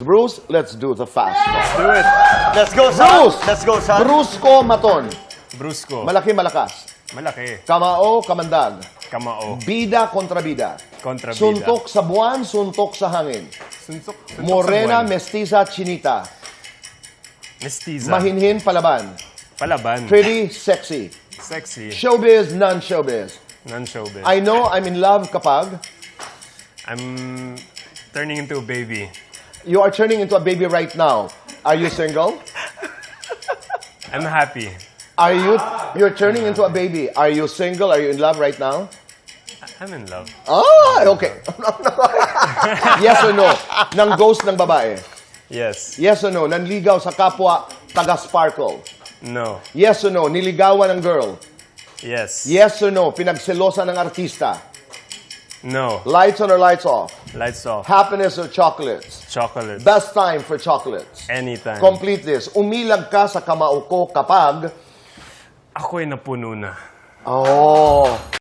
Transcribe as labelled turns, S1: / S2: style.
S1: Bruce, let's do the fast talk.
S2: Do it. Let's go, son.
S1: Bruce!
S2: Let's go, son.
S1: Brusco Maton.
S3: Brusco.
S1: Malaki malakas.
S3: Malaki.
S1: Kamao kamandag.
S3: Kamao.
S1: Bida kontra bida.
S3: Kontra bida.
S1: Suntok sa buwan, suntok sa hangin.
S3: Suntok
S1: Morena,
S3: sa buwan.
S1: mestiza, chinita.
S3: Mestiza.
S1: Mahinhin, palaban.
S3: Palaban.
S1: Pretty, sexy.
S3: Sexy.
S1: Showbiz, non-showbiz.
S3: Non-showbiz.
S1: I know I'm in love kapag
S3: I'm turning into a baby.
S1: you are turning into a baby right now. Are you single?
S3: I'm happy.
S1: You're turning into a baby. Are you single? Are you in love right now?
S3: I'm in love.
S1: Ah, okay. Yes or no? Nang ghost ng babae.
S3: Yes.
S1: Yes or no? Nanligaw sa kapwa taga-sparkle.
S3: No.
S1: Yes or no? Niligawan ng girl.
S3: Yes.
S1: Yes or no? Pinagselosa ng artista.
S3: No.
S1: Lights on or lights off?
S3: Lights off.
S1: Happiness or chocolates?
S3: Chocolate.
S1: Best time for chocolates.
S3: Anytime.
S1: Complete this. Umilag ka sa kamao ko kapag...
S3: Ako'y napuno na.
S1: Oh.